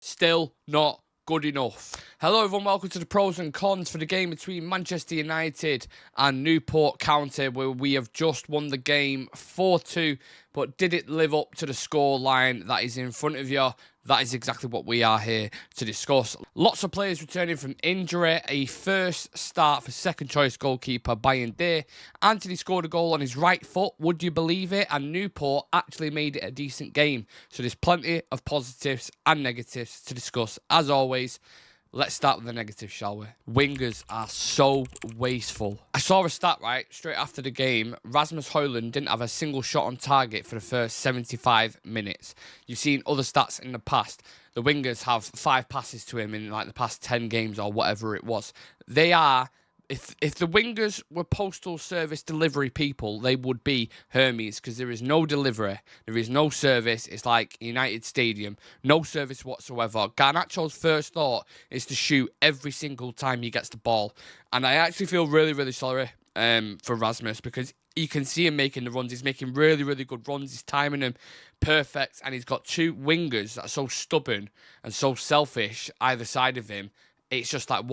Still not good enough. Hello everyone, welcome to the pros and cons for the game between Manchester United and Newport County, where we have just won the game 4-2, but did it live up to the score line that is in front of you? That is exactly what we are here to discuss. Lots of players returning from injury, a first start for second choice goalkeeper Bayern Day. Anthony scored a goal on his right foot, would you believe it? And Newport actually made it a decent game. So there's plenty of positives and negatives to discuss. As always, let's start with the negatives, shall we? Wingers are so wasteful. I saw a stat, right, straight after the game. Rasmus Højlund didn't have a single shot on target for the first 75 minutes. You've seen other stats in the past. The wingers have 5 passes to him in like the past 10 games or whatever it was. They are... If the wingers were postal service delivery people, they would be Hermes, because there is no delivery, there is no service. It's like United Stadium, no service whatsoever. Garnacho's first thought is to shoot every single time he gets the ball, and I actually feel really, really sorry for Rasmus, because you can see him making the runs. He's making really, really good runs. He's timing them perfect, and he's got 2 wingers that are so stubborn and so selfish either side of him. It's just like,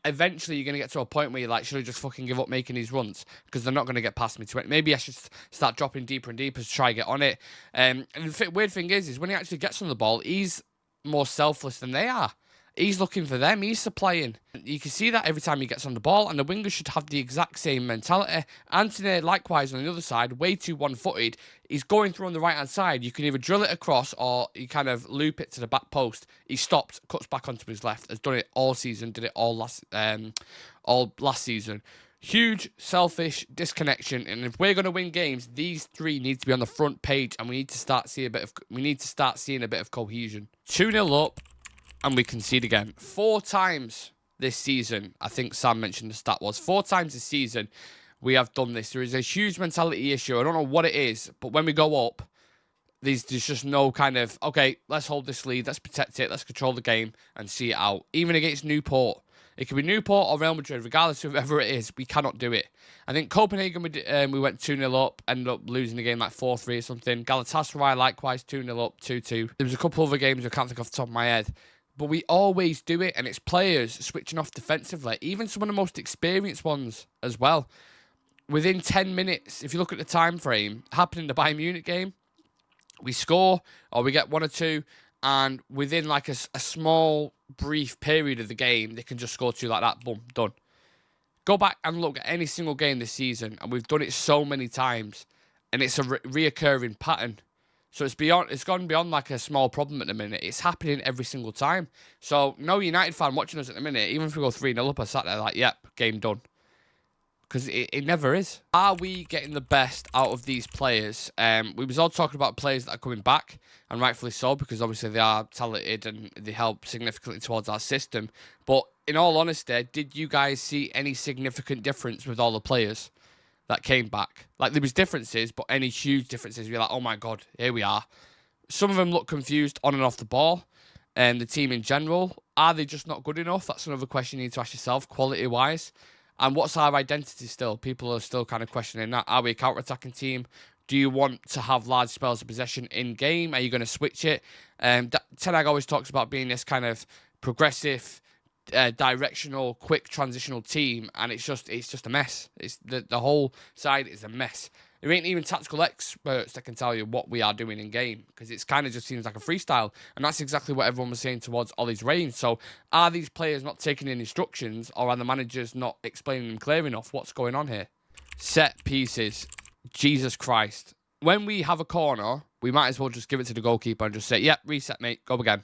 eventually you're going to get to a point where you're like, should I just fucking give up making these runs? Because they're not going to get past me. Maybe I should start dropping deeper and deeper to try and get on it. And the weird thing is when he actually gets on the ball, he's more selfless than they are. He's looking for them. He's supplying. You can see that every time he gets on the ball, and the wingers should have the exact same mentality. Anthony, likewise, on the other side, way too one-footed. He's going through on the right-hand side. You can either drill it across or you kind of loop it to the back post. He stopped, cuts back onto his left. Has done it all season. Did it all last season. Huge, selfish disconnection. And if we're going to win games, these 3 need to be on the front page, and we need to start seeing a bit of cohesion. 2-0 up. And we concede again. 4 times this season, I think Sam mentioned the stat was, 4 times this season we have done this. There is a huge mentality issue. I don't know what it is, but when we go up, there's just no kind of, okay, let's hold this lead, let's protect it, let's control the game and see it out. Even against Newport. It could be Newport or Real Madrid, regardless of whoever it is, we cannot do it. I think Copenhagen, we went 2-0 up, ended up losing the game like 4-3 or something. Galatasaray, likewise, 2-0 up, 2-2. There was a couple other games I can't think off the top of my head. But we always do it, and it's players switching off defensively. Even some of the most experienced ones as well. Within 10 minutes, if you look at the time frame, happened in the Bayern Munich game, we score, or we get 1 or 2, and within like a small, brief period of the game, they can just score 2 like that. Boom, done. Go back and look at any single game this season, and we've done it so many times, and it's a reoccurring pattern. So it's gone beyond like a small problem at the minute. It's happening every single time. So no United fan watching us at the minute, even if we go 3-0 up, I sat there like, yep, game done. Because it never is. Are we getting the best out of these players? We was all talking about players that are coming back, and rightfully so, because obviously they are talented and they help significantly towards our system. But in all honesty, did you guys see any significant difference with all the players that came back? Like, there was differences, but any huge differences, you're like, oh my God, here we are. Some of them look confused on and off the ball. And the team in general, are they just not good enough? That's another question you need to ask yourself, quality-wise. And what's our identity still? People are still kind of questioning that. Are we a counter-attacking team? Do you want to have large spells of possession in-game? Are you going to switch it? Ten Hag always talks about being this kind of progressive, directional, quick transitional team, and it's just a mess. It's the whole side is a mess. There ain't even tactical experts that can tell you what we are doing in game, because it's kind of just seems like a freestyle, and that's exactly what everyone was saying towards Ollie's reign. So are these players not taking in instructions, or are the managers not explaining them clear enough? What's going on here? Set pieces. Jesus Christ. When we have a corner, we might as well just give it to the goalkeeper and just say, yep, reset, mate, go again.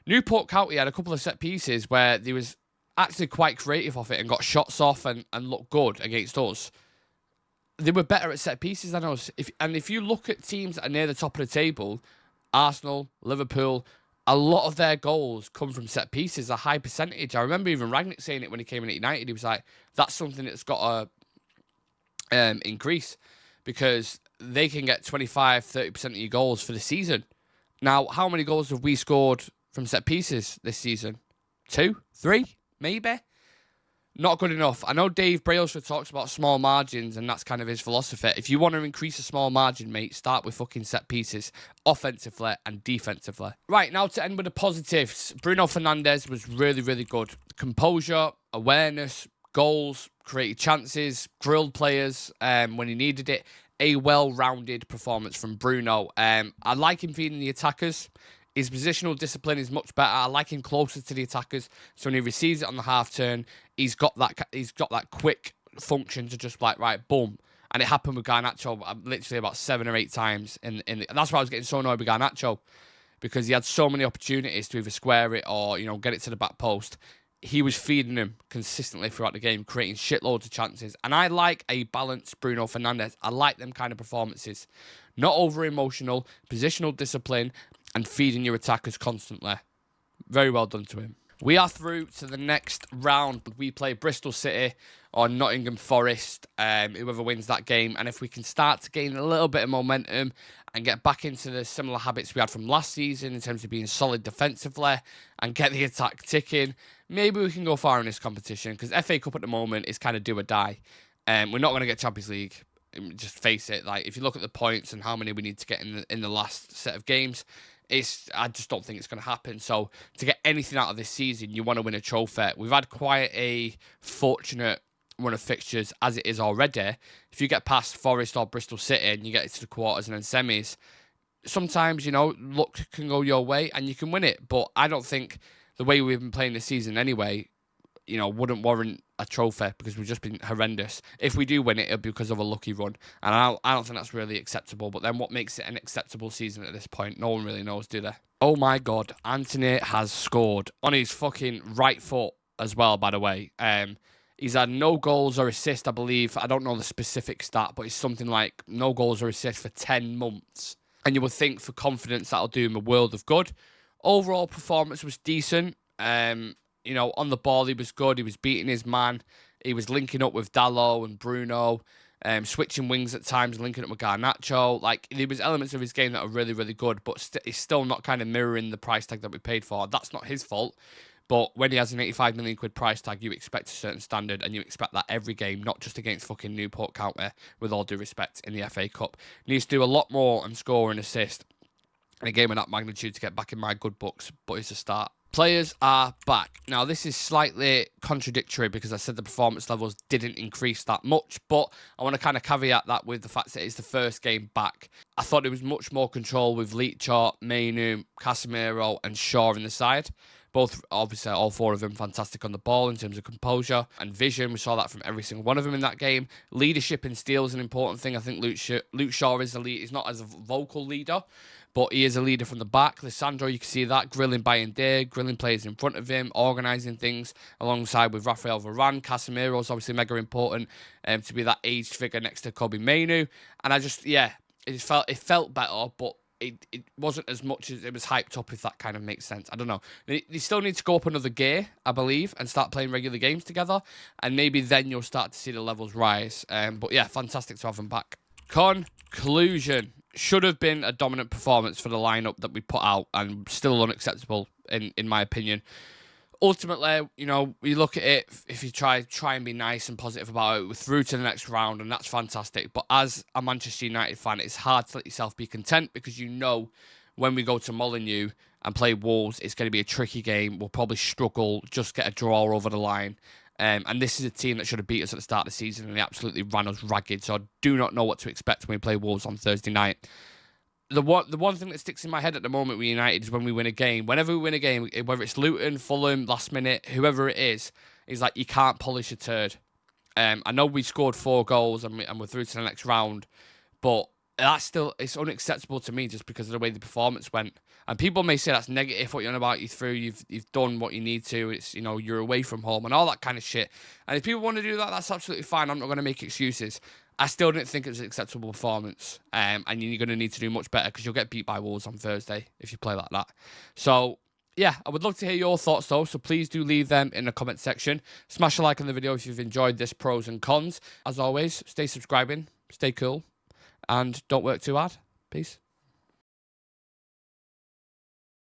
Newport County had a couple of set pieces where they was actually quite creative off it and got shots off and looked good against us. They were better at set pieces than us. If you look at teams that are near the top of the table, Arsenal, Liverpool, a lot of their goals come from set pieces, a high percentage. I remember even Rangnick saying it when he came in at United. He was like, that's something that's got to increase, because they can get 25-30% of your goals for the season. Now, how many goals have we scored from set pieces this season? 2, 3, maybe? Not good enough. I know Dave Brailsford talks about small margins, and that's kind of his philosophy. If you want to increase a small margin, mate, start with fucking set pieces, offensively and defensively. Right, now to end with the positives. Bruno Fernandes was really, really good. Composure, awareness, goals, created chances, grilled players when he needed it. A well-rounded performance from Bruno. I like him feeding the attackers. His positional discipline is much better. I like him closer to the attackers, so when he receives it on the half turn, he's got that quick function to just like, right, boom. And it happened with Garnacho literally about 7 or 8 times. And that's why I was getting so annoyed with Garnacho, because he had so many opportunities to either square it or, you know, get it to the back post. He was feeding them consistently throughout the game, creating shitloads of chances. And I like a balanced Bruno Fernandes. I like them kind of performances. Not over-emotional, positional discipline, and feeding your attackers constantly. Very well done to him. We are through to the next round. We play Bristol City or Nottingham Forest, whoever wins that game. And if we can start to gain a little bit of momentum and get back into the similar habits we had from last season in terms of being solid defensively and get the attack ticking, maybe we can go far in this competition, because FA Cup at the moment is kind of do or die. We're not going to get Champions League. Just face it. Like, if you look at the points and how many we need to get in the last set of games, I just don't think it's going to happen. So to get anything out of this season, you want to win a trophy. We've had quite a fortunate run of fixtures as it is already. If you get past Forest or Bristol City and you get it to the quarters and then semis, sometimes, you know, luck can go your way and you can win it. But I don't think the way we've been playing this season anyway, you know, wouldn't warrant a trophy, because we've just been horrendous. If we do win it, it'll be because of a lucky run. And I don't think that's really acceptable. But then what makes it an acceptable season at this point? No one really knows, do they? Oh my God, Anthony has scored on his fucking right foot as well, by the way. He's had no goals or assists, I believe. I don't know the specific stat, but it's something like no goals or assists for 10 months. And you would think for confidence that'll do him a world of good. Overall performance was decent. You know, on the ball, he was good. He was beating his man. He was linking up with Dalot and Bruno, switching wings at times, linking up with Garnacho. Like, there was elements of his game that are really, really good, but he's still not kind of mirroring the price tag that we paid for. That's not his fault. But when he has an 85 million quid price tag, you expect a certain standard, and you expect that every game, not just against fucking Newport County, with all due respect, in the FA Cup. Needs to do a lot more and score and assist in a game of that magnitude to get back in my good books, but it's a start. Players are back. Now, this is slightly contradictory because I said the performance levels didn't increase that much, but I want to kind of caveat that with the fact that it's the first game back. I thought it was much more control with Leachart, Mainu, Casemiro and Shaw in the side. Both, obviously, all 4 of them fantastic on the ball in terms of composure and vision. We saw that from every single one of them in that game. Leadership in steel is an important thing. I think Luke Shaw is the lead. He's not as a vocal leader, but he is a leader from the back. Lissandro, you can see that, grilling by and day, grilling players in front of him, organising things alongside with Rafael Varane. Casemiro is obviously mega important to be that aged figure next to Kobe Mainu. And I just, yeah, it felt better, but it wasn't as much as it was hyped up, if that kind of makes sense. I don't know. They still need to go up another gear, I believe, and start playing regular games together. And maybe then you'll start to see the levels rise. But yeah, fantastic to have them back. Conclusion. Should have been a dominant performance for the lineup that we put out, and still unacceptable in my opinion. Ultimately, you know, we look at it, if you try and be nice and positive about it, we're through to the next round, and that's fantastic. But as a Manchester United fan, it's hard to let yourself be content, because you know when we go to Molineux and play Wolves, it's going to be a tricky game. We'll probably struggle, just get a draw over the line. And this is a team that should have beat us at the start of the season, and they absolutely ran us ragged. So I do not know what to expect when we play Wolves on Thursday night. The one thing that sticks in my head at the moment with United is when we win a game. Whenever we win a game, whether it's Luton, Fulham, last minute, whoever it is like, you can't polish a turd. I know we scored 4 goals and we're through to the next round, but that's still, it's unacceptable to me just because of the way the performance went. And people may say that's negative, what you're on about, you're through, you've done what you need to, it's, you know, you're away from home and all that kind of shit. And if people want to do that, that's absolutely fine. I'm not going to make excuses. I still didn't think it was an acceptable performance. And you're going to need to do much better, because you'll get beat by Wolves on Thursday if you play like that. So, yeah, I would love to hear your thoughts though, so please do leave them in the comment section. Smash a like on the video if you've enjoyed this pros and cons. As always, stay subscribing, stay cool, and don't work too hard. Peace.